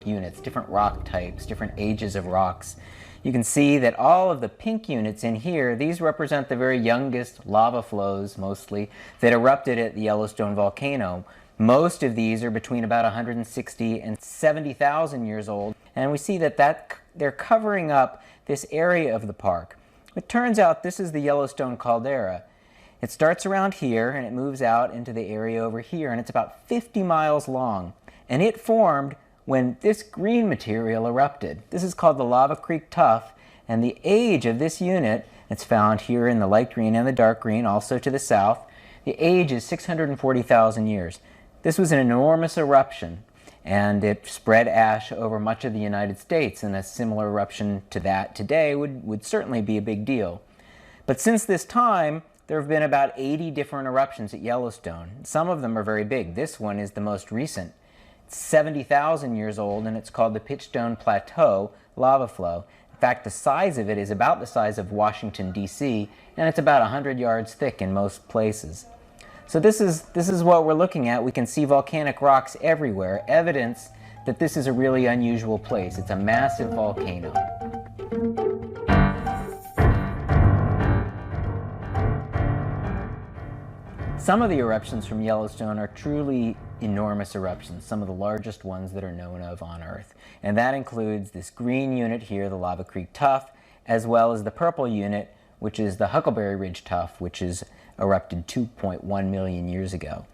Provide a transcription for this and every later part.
units, different rock types, different ages of rocks. You can see that all of the pink units in here, these represent the very youngest lava flows, mostly, that erupted at the Yellowstone volcano. Most of these are between about 160 and 70,000 years old, and we see that they're covering up this area of the park. It turns out this is the Yellowstone caldera. It starts around here and it moves out into the area over here, and it's about 50 miles long, and it formed when this green material erupted. This is called the Lava Creek Tuff, and the age of this unit, it's found here in the light green and the dark green, also to the south, the age is 640,000 years. This was an enormous eruption, and it spread ash over much of the United States, and a similar eruption to that today would certainly be a big deal. But since this time, there have been about 80 different eruptions at Yellowstone. Some of them are very big. This one is the most recent. 70,000 years old, and it's called the Pitchstone Plateau lava flow. In fact, the size of it is about the size of Washington, D.C., and it's about 100 yards thick in most places. So this is what we're looking at. We can see volcanic rocks everywhere, evidence that this is a really unusual place. It's a massive volcano. Some of the eruptions from Yellowstone are truly enormous eruptions, some of the largest ones that are known of on Earth. And that includes this green unit here, the Lava Creek Tuff, as well as the purple unit, which is the Huckleberry Ridge Tuff, which is erupted 2.1 million years ago.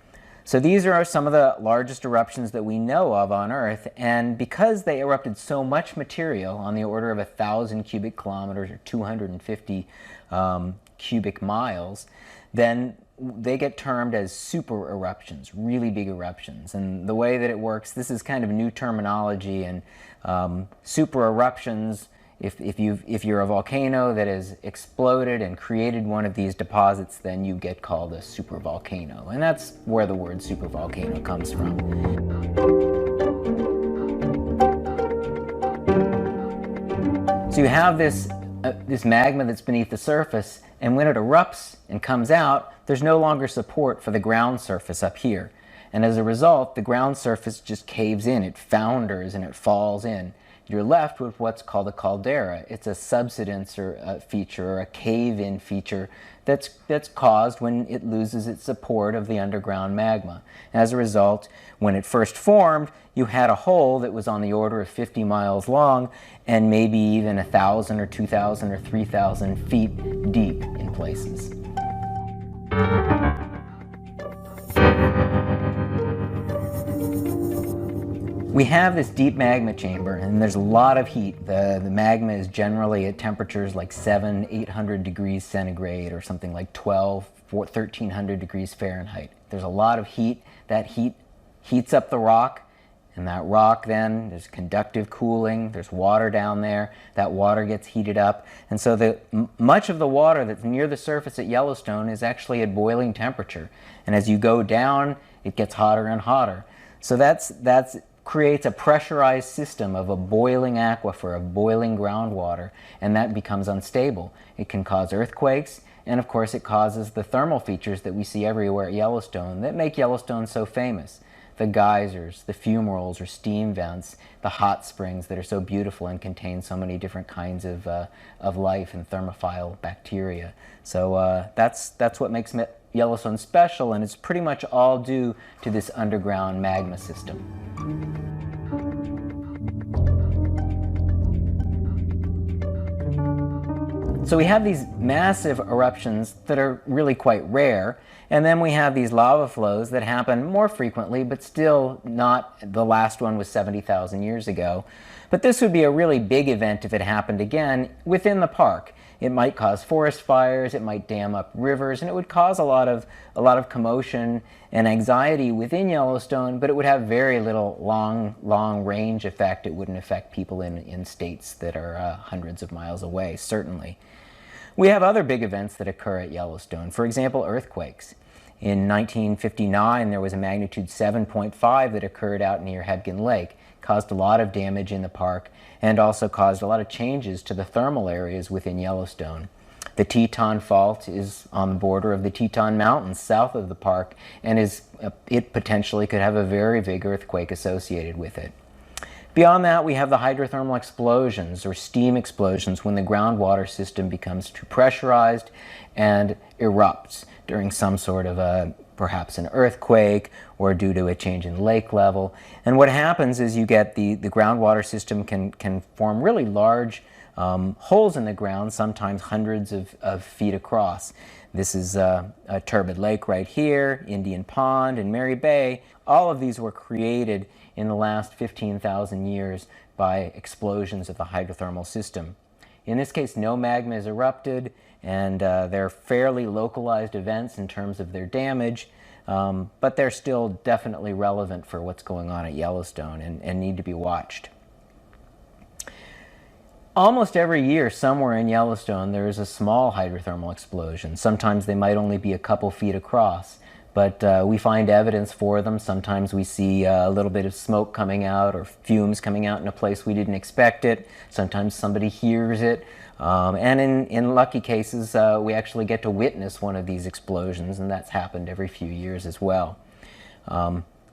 So these are some of the largest eruptions that we know of on Earth, and because they erupted so much material, on the order of 1,000 cubic kilometers or 250 cubic miles, then they get termed as super eruptions, really big eruptions. And the way that it works, this is kind of new terminology, and super eruptions, if you're a volcano that has exploded and created one of these deposits, then you get called a supervolcano. And that's where the word supervolcano comes from. So you have this magma that's beneath the surface, and when it erupts and comes out, there's no longer support for the ground surface up here. And as a result, the ground surface just caves in, it founders and it falls in. You're left with what's called a caldera. It's a subsidence or a feature, or a cave-in feature that's caused when it loses its support of the underground magma. As a result, when it first formed, you had a hole that was on the order of 50 miles long and maybe even 1,000 or 2,000 or 3,000 feet deep in places. We have this deep magma chamber, and there's a lot of heat. The magma is generally at temperatures like 800 degrees centigrade, or something like 1,300 degrees Fahrenheit. There's a lot of heat. That heat heats up the rock, and that rock then, there's conductive cooling, there's water down there. That water gets heated up, and so much of the water that's near the surface at Yellowstone is actually at boiling temperature. And as you go down, it gets hotter and hotter. So that's creates a pressurized system of a boiling aquifer, of boiling groundwater, and that becomes unstable. It can cause earthquakes, and of course it causes the thermal features that we see everywhere at Yellowstone that make Yellowstone so famous. The geysers, the fumaroles or steam vents, the hot springs that are so beautiful and contain so many different kinds of life and thermophile bacteria. So that's what makes Yellowstone special, and it's pretty much all due to this underground magma system. So we have these massive eruptions that are really quite rare, and then we have these lava flows that happen more frequently, but still not. The last one was 70,000 years ago. But this would be a really big event if it happened again within the park. It might cause forest fires, it might dam up rivers, and it would cause a lot of commotion and anxiety within Yellowstone, but it would have very little long range effect. It wouldn't affect people in states that are hundreds of miles away, certainly. We have other big events that occur at Yellowstone. For example, earthquakes. In 1959, there was a magnitude 7.5 that occurred out near Hebgen Lake, caused a lot of damage in the park, and also caused a lot of changes to the thermal areas within Yellowstone. The Teton Fault is on the border of the Teton Mountains south of the park, and it potentially could have a very big earthquake associated with it. Beyond that, we have the hydrothermal explosions or steam explosions when the groundwater system becomes too pressurized and erupts during some sort of perhaps an earthquake or due to a change in lake level. And what happens is you get the groundwater system can form really large holes in the ground, sometimes hundreds of feet across. This is a turbid lake right here, Indian Pond and Mary Bay. All of these were created in the last 15,000 years by explosions of the hydrothermal system. In this case, no magma is erupted, and they're fairly localized events in terms of their damage, but they're still definitely relevant for what's going on at Yellowstone and need to be watched. Almost every year, somewhere in Yellowstone, there is a small hydrothermal explosion. Sometimes they might only be a couple feet across, but we find evidence for them. Sometimes we see a little bit of smoke coming out or fumes coming out in a place we didn't expect it. Sometimes somebody hears it. And in lucky cases, we actually get to witness one of these explosions, and that's happened every few years as well.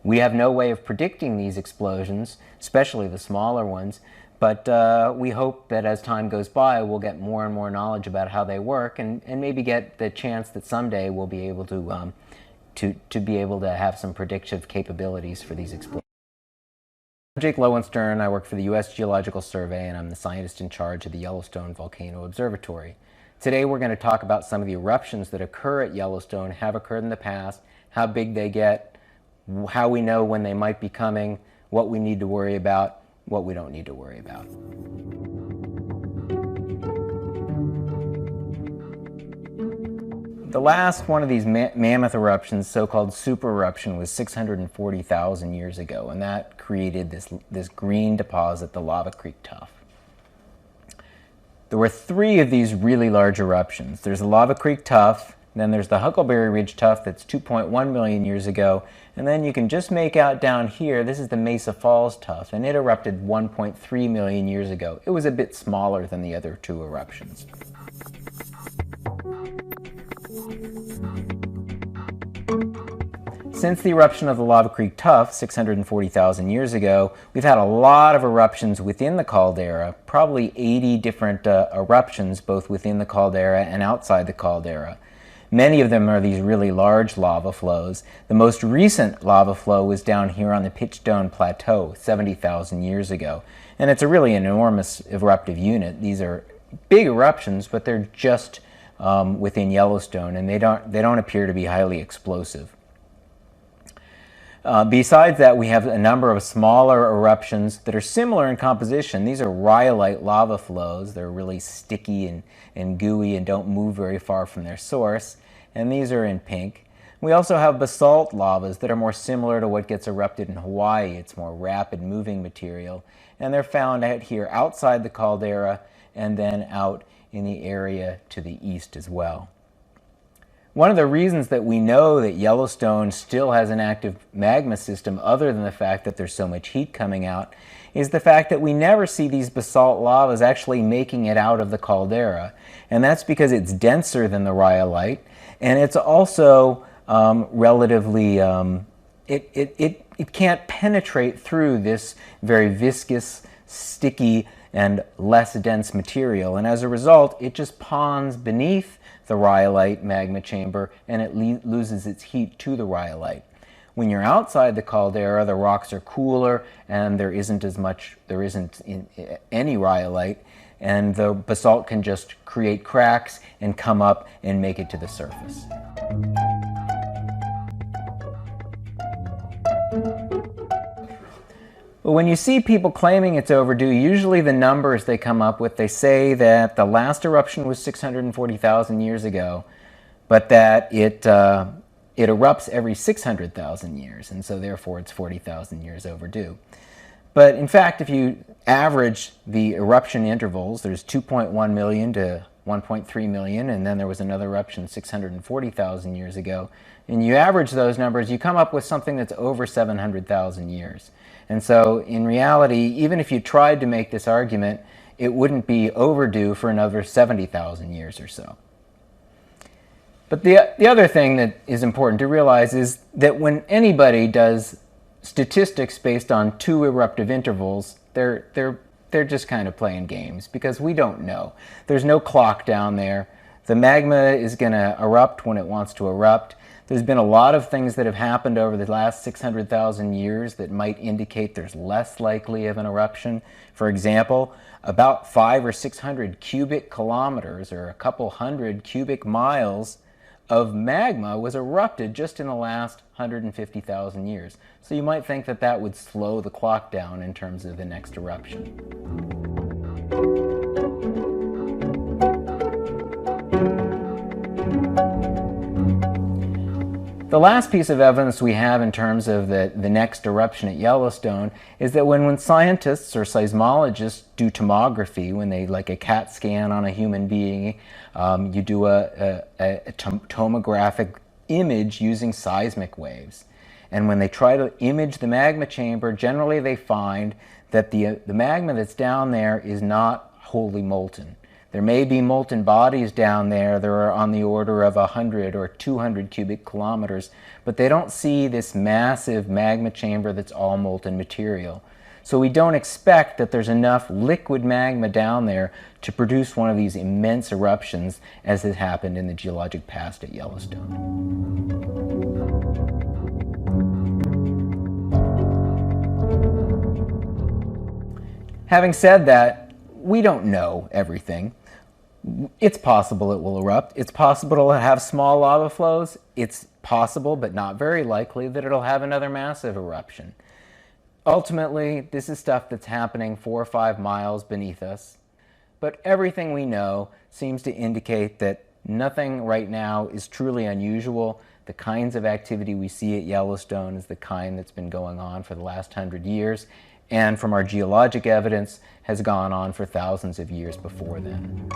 We have no way of predicting these explosions, especially the smaller ones, but we hope that as time goes by, we'll get more and more knowledge about how they work, and maybe get the chance that someday we'll be able to be able to have some predictive capabilities for these explosions. I'm Jake Lowenstern. I work for the U.S. Geological Survey, and I'm the scientist in charge of the Yellowstone Volcano Observatory. Today we're going to talk about some of the eruptions that occur at Yellowstone, have occurred in the past, how big they get, how we know when they might be coming, what we need to worry about, what we don't need to worry about. The last one of these mammoth eruptions, so-called super eruption, was 640,000 years ago, and that created this green deposit, the Lava Creek Tuff. There were three of these really large eruptions. There's the Lava Creek Tuff, then there's the Huckleberry Ridge Tuff that's 2.1 million years ago, and then you can just make out down here, this is the Mesa Falls Tuff, and it erupted 1.3 million years ago. It was a bit smaller than the other two eruptions. Since the eruption of the Lava Creek Tuff 640,000 years ago, we've had a lot of eruptions within the caldera, probably 80 different eruptions both within the caldera and outside the caldera. Many of them are these really large lava flows. The most recent lava flow was down here on the Pitchstone Plateau 70,000 years ago, and it's a really enormous eruptive unit. These are big eruptions, but they're just within Yellowstone, and they don't appear to be highly explosive. Besides that, we have a number of smaller eruptions that are similar in composition. These are rhyolite lava flows. They're really sticky and gooey and don't move very far from their source. And these are in pink. We also have basalt lavas that are more similar to what gets erupted in Hawaii. It's more rapid moving material. And they're found out here outside the caldera and then out in the area to the east as well. One of the reasons that we know that Yellowstone still has an active magma system, other than the fact that there's so much heat coming out, is the fact that we never see these basalt lavas actually making it out of the caldera. And that's because it's denser than the rhyolite, and it's also relatively, it can't penetrate through this very viscous, sticky, and less dense material. And as a result, it just ponds beneath the rhyolite magma chamber, and it loses its heat to the rhyolite. When you're outside the caldera, the rocks are cooler, and there isn't any rhyolite, and the basalt can just create cracks and come up and make it to the surface. But when you see people claiming it's overdue, usually the numbers they come up with, they say that the last eruption was 640,000 years ago, but that it erupts every 600,000 years, and so therefore it's 40,000 years overdue. But in fact, if you average the eruption intervals, there's 2.1 million to 1.3 million, and then there was another eruption 640,000 years ago, and you average those numbers, you come up with something that's over 700,000 years. And so in reality, even if you tried to make this argument, it wouldn't be overdue for another 70,000 years or so. But the other thing that is important to realize is that when anybody does statistics based on two eruptive intervals, They're just kind of playing games because we don't know. There's no clock down there. The magma is going to erupt when it wants to erupt. There's been a lot of things that have happened over the last 600,000 years that might indicate there's less likely of an eruption. For example, about 500 or 600 cubic kilometers, or a couple hundred cubic miles of magma was erupted just in the last 150,000 years. So you might think that that would slow the clock down in terms of the next eruption. The last piece of evidence we have in terms of the next eruption at Yellowstone is that when scientists or seismologists do tomography, when they, like a CAT scan on a human being, you do a tomographic image using seismic waves. And when they try to image the magma chamber, generally they find that the magma that's down there is not wholly molten. There may be molten bodies down there that are on the order of 100 or 200 cubic kilometers, but they don't see this massive magma chamber that's all molten material. So we don't expect that there's enough liquid magma down there to produce one of these immense eruptions as has happened in the geologic past at Yellowstone. Having said that, we don't know everything. It's possible it will erupt. It's possible it'll have small lava flows. It's possible, but not very likely, that it'll have another massive eruption. Ultimately, this is stuff that's happening 4 or 5 miles beneath us. But everything we know seems to indicate that nothing right now is truly unusual. The kinds of activity we see at Yellowstone is the kind that's been going on for the last 100 years, and from our geologic evidence has gone on for thousands of years before then.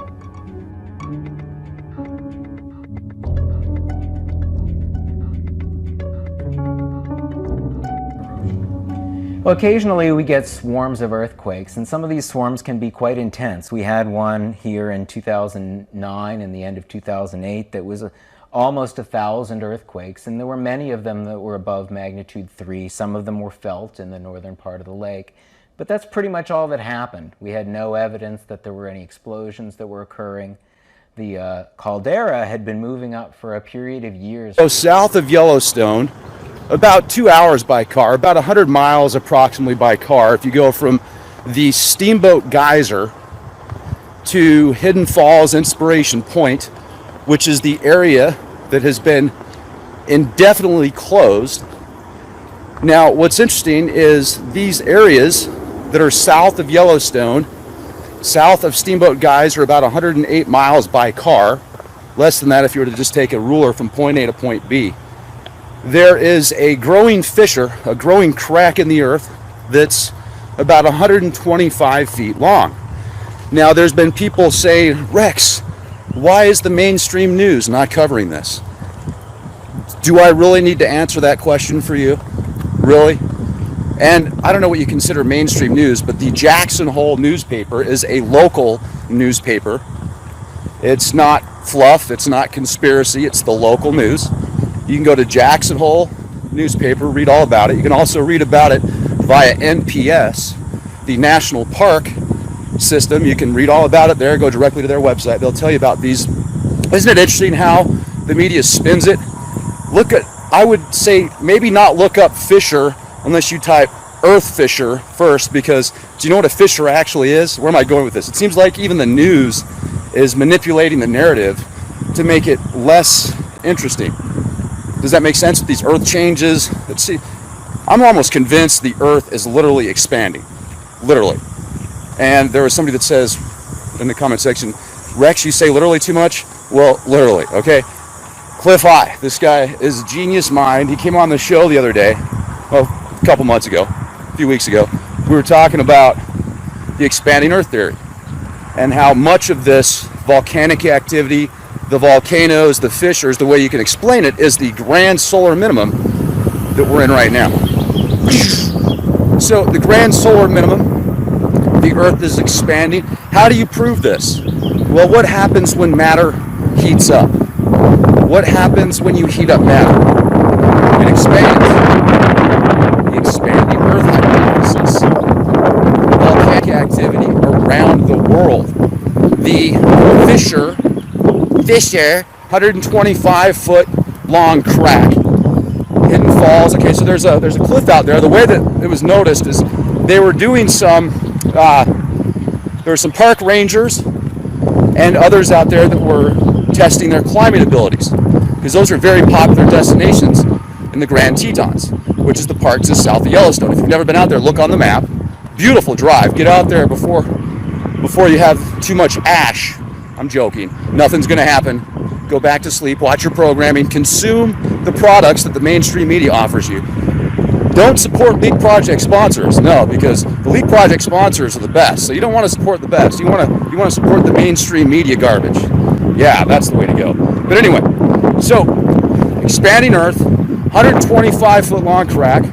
Well, occasionally we get swarms of earthquakes, and some of these swarms can be quite intense. We had one here in 2009 and the end of 2008 that was almost 1,000 earthquakes, and there were many of them that were above magnitude 3. Some of them were felt in the northern part of the lake. But that's pretty much all that happened. We had no evidence that there were any explosions that were occurring. The caldera had been moving up for a period of years. So south of Yellowstone, about 2 hours by car, about 100 miles approximately by car, if you go from the Steamboat Geyser to Hidden Falls Inspiration Point, which is the area that has been indefinitely closed. Now, what's interesting is these areas that are south of Yellowstone, south of Steamboat Geyser, about 108 miles by car, less than that if you were to just take a ruler from point A to point B. There is a growing fissure, a growing crack in the earth that's about 125 feet long. Now, there's been people say, Rex, why is the mainstream news not covering this? Do I really need to answer that question for you? Really? And I don't know what you consider mainstream news, but the Jackson Hole newspaper is a local newspaper. It's not fluff, it's not conspiracy, it's the local news. You can go to Jackson Hole newspaper, read all about it. You can also read about it via NPS, the National Park System. You can read all about it there, go directly to their website. They'll tell you about these. Isn't it interesting how the media spins it? I would say maybe not look up fissure unless you type earth fissure first, because do you know what a fissure actually is? Where am I going with this? It seems like even the news is manipulating the narrative to make it less interesting. Does that make sense with these earth changes? Let's see. I'm almost convinced the earth is literally expanding. Literally. And there was somebody that says in the comment section, Rex, you say literally too much? Well, literally, okay? Cliff High, this guy is a genius mind. He came on the show the other day, well, a couple months ago, a few weeks ago. We were talking about the expanding earth theory and how much of this volcanic activity, the volcanoes, the fissures, the way you can explain it is the grand solar minimum that we're in right now. So the grand solar minimum, the earth is expanding. How do you prove this? Well, what happens when matter heats up? What happens when you heat up matter? It expands. The expanding earth hypothesis. activity around the world. The Fisher 125-foot long crack, Hidden Falls. Okay, so there's a cliff out there. The way that it was noticed is they were doing some. There were some park rangers and others out there that were testing their climbing abilities, because those are very popular destinations in the Grand Tetons, which is the park just south of Yellowstone. If you've never been out there, look on the map. Beautiful drive. Get out there before you have too much ash. I'm joking. Nothing's going to happen. Go back to sleep, watch your programming, consume the products that the mainstream media offers you. Don't support Leap Project sponsors. No, because the Leap Project sponsors are the best. So you don't want to support the best. You want to support the mainstream media garbage. Yeah, that's the way to go. But anyway, so expanding Earth, 125-foot long crack,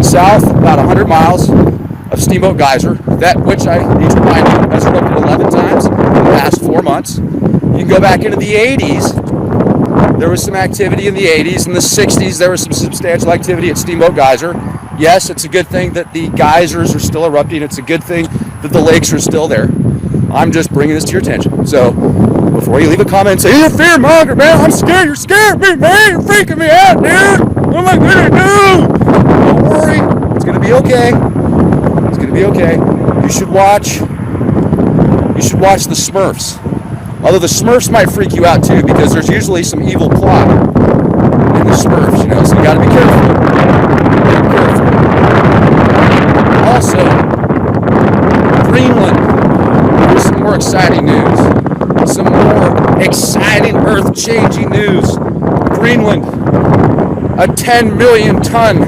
south about 100 miles of Steamboat Geyser, that which I need to remind you has erupted 11 times in the past 4 months. You can go back into the 80s. There was some activity in the 80s. In the 60s, there was some substantial activity at Steamboat Geyser. Yes, it's a good thing that the geysers are still erupting. It's a good thing that the lakes are still there. I'm just bringing this to your attention. So before you leave a comment and say, you're a fear monger, man, I'm scared. You're scaring me, man. You're freaking me out, dude. What am I going to do? Don't worry. It's going to be okay. It's going to be okay. You should watch the Smurfs. Although the Smurfs might freak you out too, because there's usually some evil plot in the Smurfs, you know, so you gotta be careful. Also, Greenland, there's some more exciting news. Some more exciting, earth-changing news. Greenland, a 10 million ton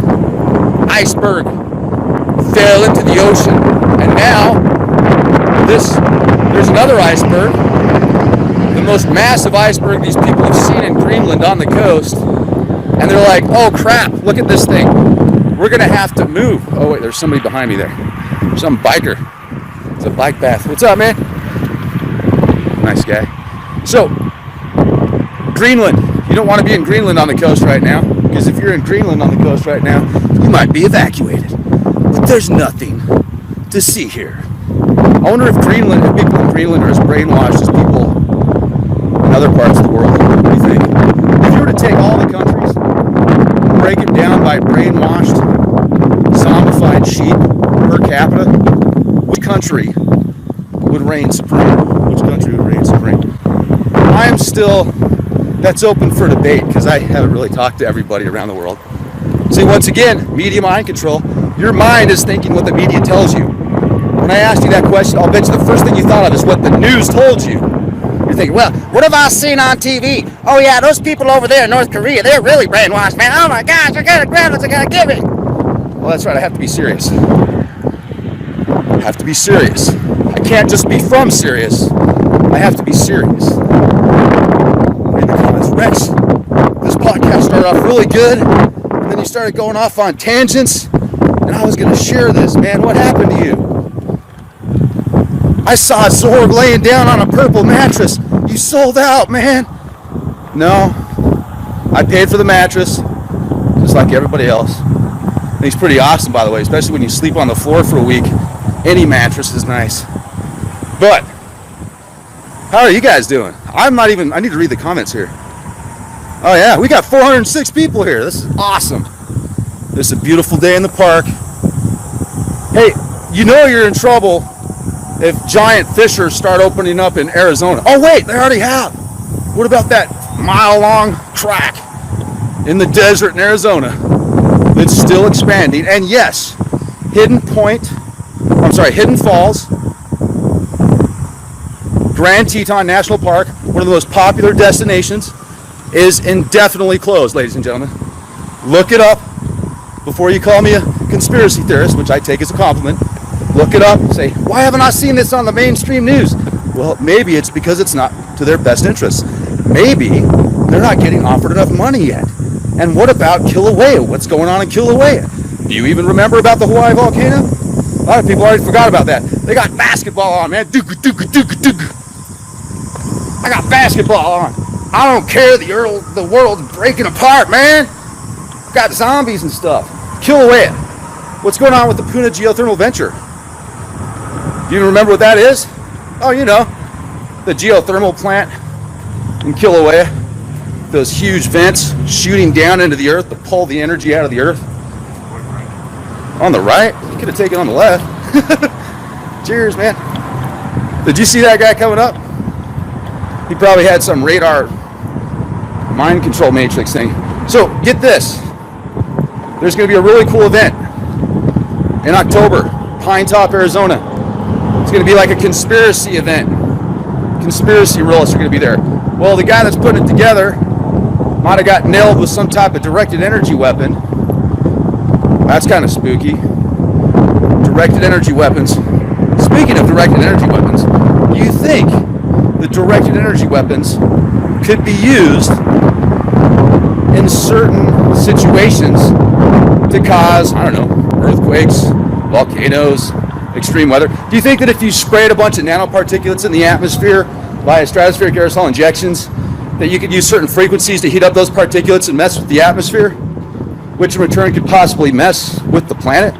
iceberg fell into the ocean, and now there's another iceberg, the most massive iceberg these people have seen in Greenland on the coast, and they're like, oh crap, look at this thing, we're gonna have to move. Oh wait, there's somebody behind me there, some biker. It's a bike path. What's up, man? Nice guy. So Greenland, you don't want to be in Greenland on the coast right now, because if you're in Greenland on the coast right now, you might be evacuated, but there's nothing to see here. I wonder if people in Greenland are as brainwashed as people in other parts of the world. What do you think? If you were to take all the countries, break it down by brainwashed, zombified sheep per capita, which country would reign supreme? Which country would reign supreme? That's open for debate, because I haven't really talked to everybody around the world. See, once again, media mind control. Your mind is thinking what the media tells you. When I asked you that question, I'll bet you the first thing you thought of is what the news told you. You're thinking, well, what have I seen on TV? Oh yeah, those people over there in North Korea, they're really brainwashed, man. Oh my gosh, they're gonna grab us, they're gonna give it. Well, that's right, I have to be serious. I have to be serious. I can't just be from serious. I have to be serious. Read the comments. Rex, this podcast started off really good, and then you started going off on tangents, and I was gonna share this, man. What happened to you? I saw Zorg laying down on a purple mattress. You sold out, man. No, I paid for the mattress, just like everybody else. And he's pretty awesome, by the way, especially when you sleep on the floor for a week. Any mattress is nice. But, how are you guys doing? I need to read the comments here. Oh yeah, we got 406 people here. This is awesome. This is a beautiful day in the park. Hey, you know you're in trouble if giant fissures start opening up in Arizona. Oh wait, they already have. What about that mile-long crack in the desert in Arizona that's still expanding? And yes, Hidden Falls, Grand Teton National Park, one of the most popular destinations, is indefinitely closed, ladies and gentlemen. Look it up before you call me a conspiracy theorist, which I take as a compliment. Look it up, say, why haven't I seen this on the mainstream news? Well, maybe it's because it's not to their best interests. Maybe they're not getting offered enough money yet. And what about Kilauea? What's going on in Kilauea? Do you even remember about the Hawaii volcano? A lot of people already forgot about that. They got basketball on, man. I got basketball on. I don't care the world's breaking apart, man. Got zombies and stuff. Kilauea. What's going on with the Puna geothermal venture? Do you remember what that is? Oh, you know, the geothermal plant in Kilauea. Those huge vents shooting down into the earth to pull the energy out of the earth. On the right? You could have taken on the left. Cheers, man. Did you see that guy coming up? He probably had some radar mind control matrix thing. So get this. There's going to be a really cool event in October, Pine Top, Arizona. It's going to be like a conspiracy event. Conspiracy realists are going to be there. Well, the guy that's putting it together might have got nailed with some type of directed energy weapon. That's kind of spooky. Directed energy weapons. Speaking of directed energy weapons, do you think the directed energy weapons could be used in certain situations to cause, I don't know, earthquakes, volcanoes, extreme weather? Do you think that if you sprayed a bunch of nanoparticulates in the atmosphere via stratospheric aerosol injections, that you could use certain frequencies to heat up those particulates and mess with the atmosphere, which in return could possibly mess with the planet?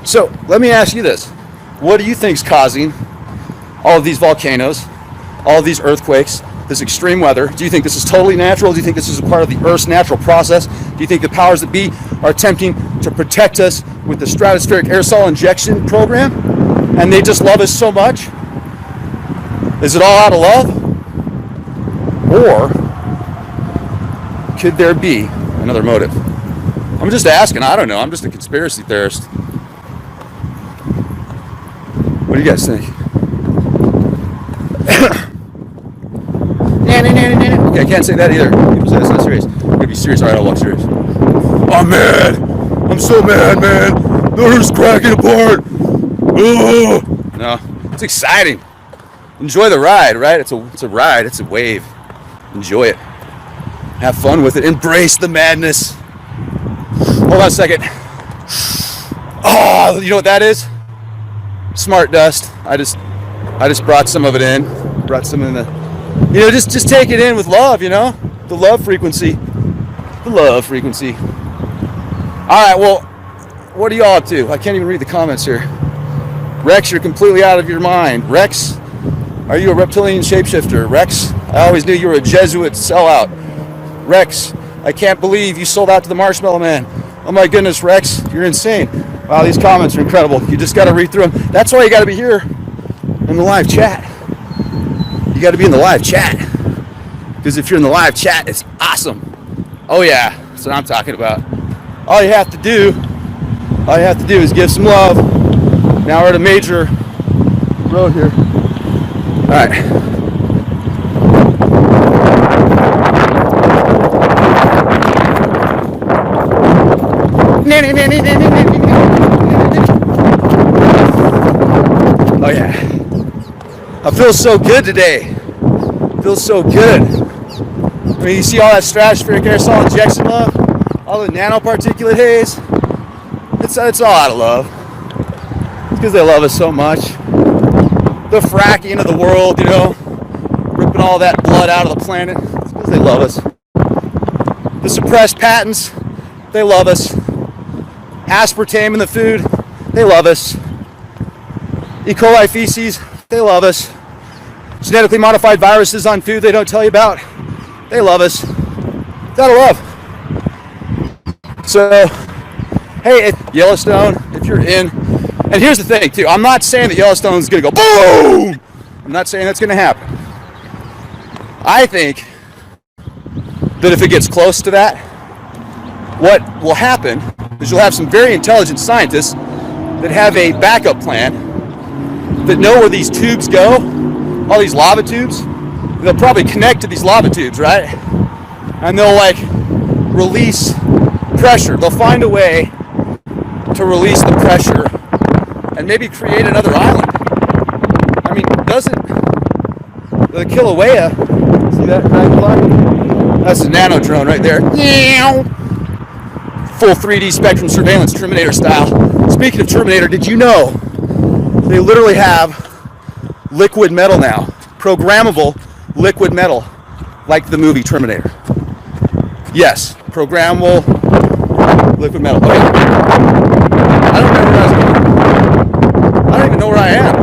So let me ask you this. What do you think is causing all of these volcanoes, all of these earthquakes, this extreme weather? Do you think this is totally natural? Do you think this is a part of the Earth's natural process? Do you think the powers that be are attempting to protect us with the stratospheric aerosol injection program? And they just love us so much? Is it all out of love? Or could there be another motive? I'm just asking. I don't know. I'm just a conspiracy theorist. What do you guys think? Okay, I can't say that either. People say that's not serious. I'm gonna be serious. All right, I'll walk serious. I'm mad. I'm so mad, man. The Earth's cracking apart. Oh. No, it's exciting. Enjoy the ride, right? It's a ride. It's a wave. Enjoy it. Have fun with it. Embrace the madness. Hold on a second. Oh, you know what that is? Smart dust. I just brought some of it in. Brought some in the, you know, just take it in with love, you know? The love frequency. The love frequency. All right, well, what are y'all up to? I can't even read the comments here. Rex, you're completely out of your mind. Rex, are you a reptilian shapeshifter? Rex, I always knew you were a Jesuit sellout. Rex, I can't believe you sold out to the Marshmallow Man. Oh my goodness, Rex, you're insane. Wow, these comments are incredible. You just got to read through them. That's why you got to be here in the live chat. You got to be in the live chat. Because if you're in the live chat, it's awesome. Oh yeah, that's what I'm talking about. All you have to do is give some love. Now we're at a major road here. All right. Oh yeah. I feel so good today. I feel so good. I mean, you see all that stratospheric aerosol injection love? All the nanoparticulate haze? It's all out of love. It's because they love us so much. The fracking of the world, you know, ripping all that blood out of the planet. It's because they love us. The suppressed patents, they love us. Aspartame in the food, they love us. E. coli feces, they love us. Genetically modified viruses on food they don't tell you about, they love us. It's out of love. So, hey, Yellowstone, if you're in, and here's the thing too, I'm not saying that Yellowstone's gonna go boom. I'm not saying that's gonna happen. I think that if it gets close to that, what will happen is you'll have some very intelligent scientists that have a backup plan, that know where these tubes go, all these lava tubes. They'll probably connect to these lava tubes, right? And they'll like release pressure. They'll find a way to release the pressure and maybe create another island. I mean, doesn't the Kilauea, see that dragonfly? That's a nano drone right there. Full 3D spectrum surveillance, Terminator style. Speaking of Terminator, did you know they literally have liquid metal now? Programmable liquid metal, like the movie Terminator. Yes, programmable liquid metal. Okay. I don't remember where I was going. I don't even know where I am.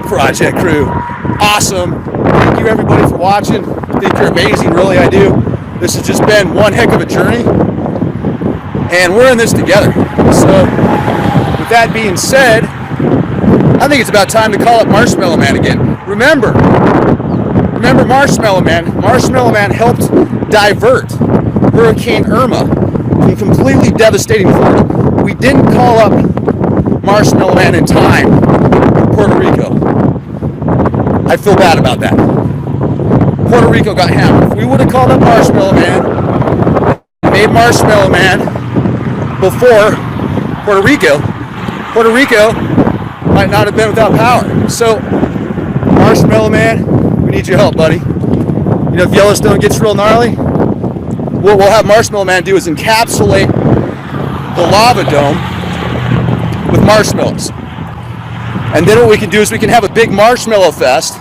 project crew. Awesome. Thank you everybody for watching. I think you're amazing, really, I do. This has just been one heck of a journey, and we're in this together. So with that being said, I think it's about time to call up Marshmallow Man again. Remember Marshmallow Man. Marshmallow Man helped divert Hurricane Irma from completely devastating Florida. We didn't call up Marshmallow Man in time for Puerto Rico. I feel bad about that. Puerto Rico got hammered. If we would have called up Marshmallow Man, made Marshmallow Man before Puerto Rico might not have been without power. So, Marshmallow Man, we need your help, buddy. You know, if Yellowstone gets real gnarly, what we'll have Marshmallow Man do is encapsulate the lava dome with marshmallows. And then what we can do is we can have a big marshmallow fest,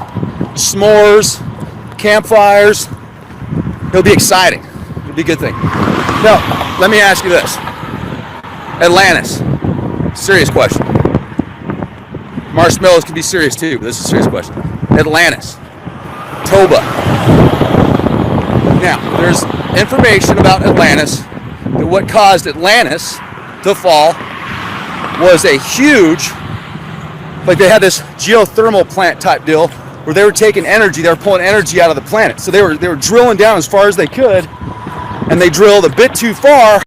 s'mores, campfires. It'll be exciting. It'll be a good thing. Now, let me ask you this. Atlantis. Serious question. Marshmallows can be serious too, but this is a serious question. Atlantis. Toba. Now, there's information about Atlantis that what caused Atlantis to fall was a huge, like they had this geothermal plant type deal where they were taking energy, they were pulling energy out of the planet. So they were drilling down as far as they could, and they drilled a bit too far